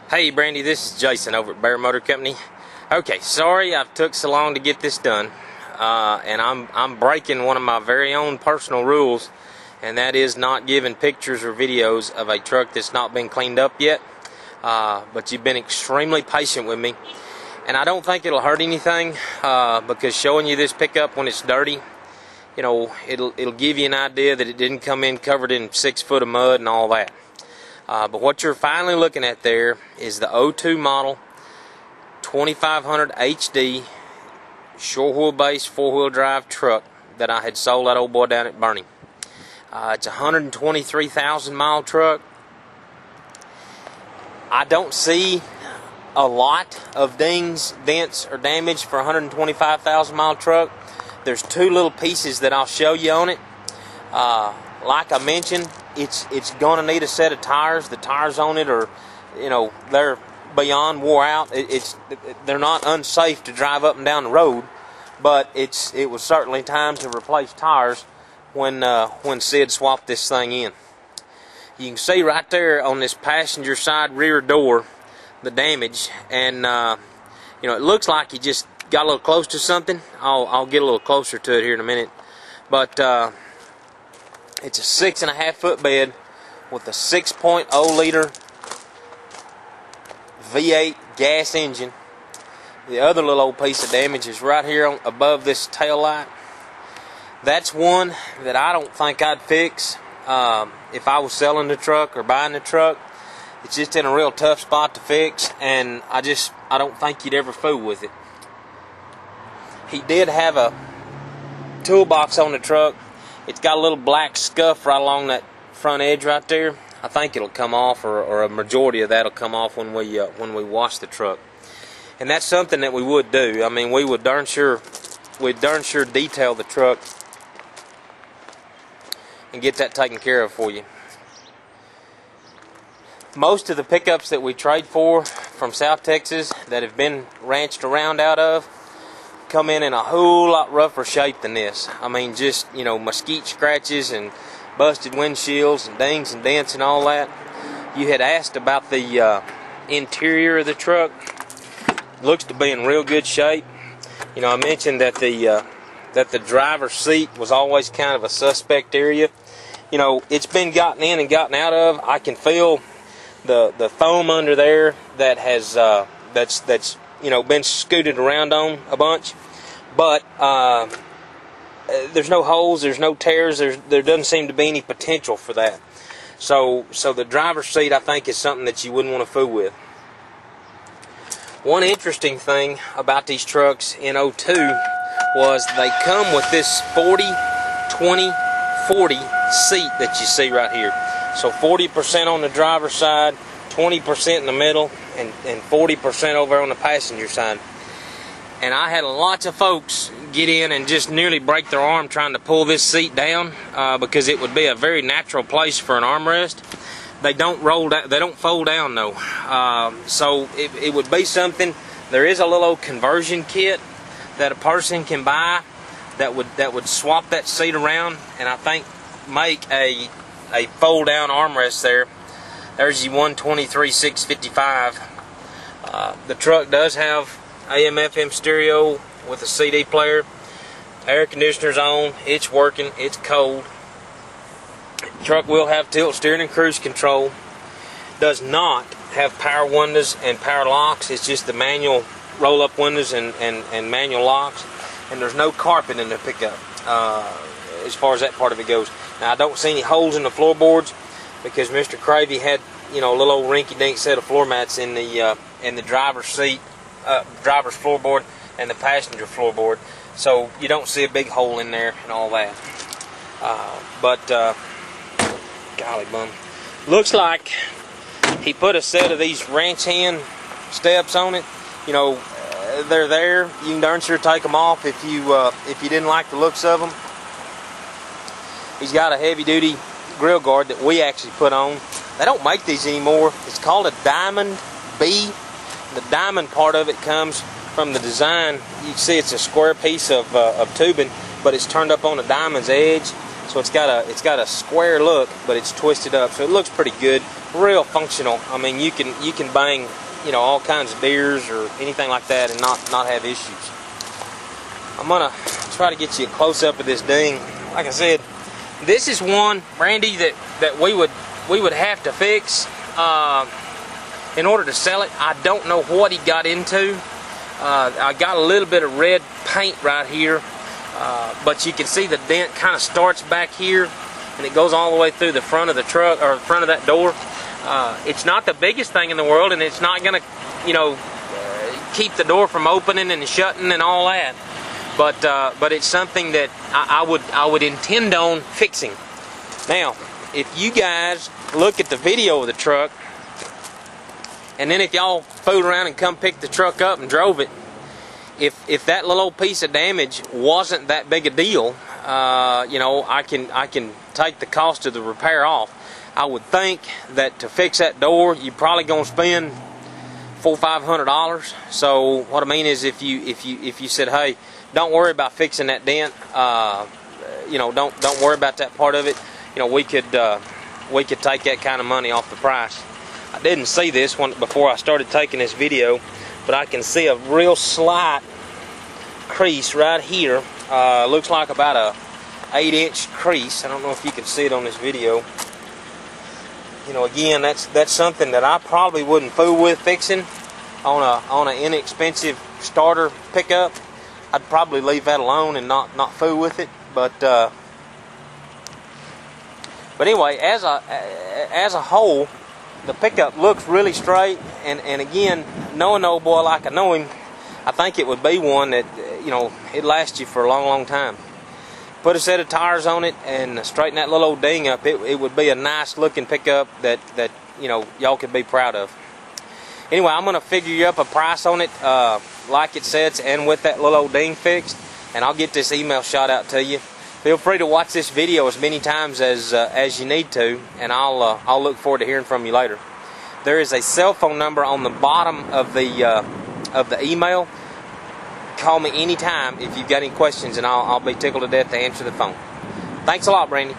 Hey Brandi, this is Jason over at Bear Motor Company. Okay, sorry I've took so long to get this done, and I'm breaking one of my very own personal rules, and that is not giving pictures or videos of a truck that's not been cleaned up yet. But you've been extremely patient with me, and I don't think it'll hurt anything because showing you this pickup when it's dirty, you know, it'll give you an idea that it didn't come in covered in 6 foot of mud and all that. But what you're finally looking at there is the 02 model 2500 HD short wheelbase 4-wheel drive truck that I had sold that old boy down at Bernie. It's a 123,000 mile truck. I don't see a lot of dings, dents, or damage for a 125,000 mile truck. There's 2 little pieces that I'll show you on it. Like I mentioned, it's going to need a set of tires. The tires on it are, you know, they're beyond wore out. They're not unsafe to drive up and down the road, but it was certainly time to replace tires when Sid swapped this thing in. You can see right there on this passenger side rear door the damage, and you know, it looks like he just got a little close to something. I'll get a little closer to it here in a minute, but it's a 6.5 foot bed with a 6.0 liter V8 gas engine. The other little old piece of damage is right here above this tail light. That's one that I don't think I'd fix if I was selling the truck or buying the truck. It's just in a real tough spot to fix, and I don't think you'd ever fool with it. He did have a toolbox on the truck. It's got a little black scuff right along that front edge right there. I think it'll come off, or a majority of that'll come off when we wash the truck. And that's something that we would do. I mean, we'd darn sure detail the truck and get that taken care of for you. Most of the pickups that we trade for from South Texas that have been ranched around out of come in a whole lot rougher shape than this. I mean, just, you know, mesquite scratches and busted windshields and dings and dents and all that. You had asked about the interior of the truck. Looks to be in real good shape. You know, I mentioned that the driver's seat was always kind of a suspect area. You know, it's been gotten in and gotten out of. I can feel the foam under there that has that's you know, been scooted around on a bunch, but there's no holes, there's no tears, there doesn't seem to be any potential for that. So the driver's seat, I think, is something that you wouldn't want to fool with. One interesting thing about these trucks in 02 was they come with this 40, 20, 40 seat that you see right here. So 40% on the driver's side, 20% in the middle, and 40% over on the passenger side. And I had lots of folks get in and just nearly break their arm trying to pull this seat down because it would be a very natural place for an armrest. They don't roll down, they don't fold down though. So it would be something. There is a little conversion kit that a person can buy that would swap that seat around, and I think make a fold down armrest there. There's your 123 655. The truck does have AM/FM stereo with a CD player. Air conditioner's on. It's working. It's cold. The truck will have tilt steering and cruise control. Does not have power windows and power locks. It's just the manual roll-up windows and manual locks. And there's no carpet in the pickup as far as that part of it goes. Now, I don't see any holes in the floorboards because Mr. Cravey had, you know, a little old rinky-dink set of floor mats in the driver's seat, driver's floorboard, and the passenger floorboard. So you don't see a big hole in there and all that. Golly bum. Looks like he put a set of these ranch hand steps on it. You know, they're there. You can darn sure take them off if you didn't like the looks of them. He's got a heavy-duty grill guard that we actually put on. They don't make these anymore. It's called a Diamond B. The diamond part of it comes from the design. You can see it's a square piece of tubing, but it's turned up on a diamond's edge. So So it's got a square look, but it's twisted up, so it looks pretty good, real functional. I mean, you can bang, you know, all kinds of deers or anything like that and not have issues. I'm gonna try to get you a close up of this ding. Like I said, this is one, Brandi, that we would have to fix in order to sell it. I don't know what he got into. I got a little bit of red paint right here, but you can see the dent kind of starts back here and it goes all the way through the front of the truck, or the front of that door. It's not the biggest thing in the world, and it's not gonna, you know, keep the door from opening and shutting and all that. But it's something that I would intend on fixing. Now, if you guys look at the video of the truck, and then if y'all fooled around and come pick the truck up and drove it, if that little old piece of damage wasn't that big a deal, you know, I can take the cost of the repair off. I would think that to fix that door, you're probably gonna spend $400 or $500. So what I mean is, if you said, hey, don't worry about fixing that dent, you know, don't worry about that part of it, you know, we could take that kind of money off the price. I didn't see this one before I started taking this video, but I can see a real slight crease right here. Looks like about a 8-inch crease. I don't know if you can see it on this video. You know, again, that's something that I probably wouldn't fool with fixing on an inexpensive starter pickup. I'd probably leave that alone and not fool with it. But anyway, as a whole, the pickup looks really straight, and again, knowing the old boy like I know him, I think it would be one that, you know, it'd last you for a long time. Put a set of tires on it and straighten that little old ding up, it would be a nice looking pickup that you know, y'all could be proud of. Anyway, I'm gonna figure you up a price on it, like it says, and with that little old ding fixed, and I'll get this email shot out to you. Feel free to watch this video as many times as you need to, and I'll look forward to hearing from you later. There is a cell phone number on the bottom of the email. Call me anytime if you've got any questions, and I'll be tickled to death to answer the phone. Thanks a lot, Brandi.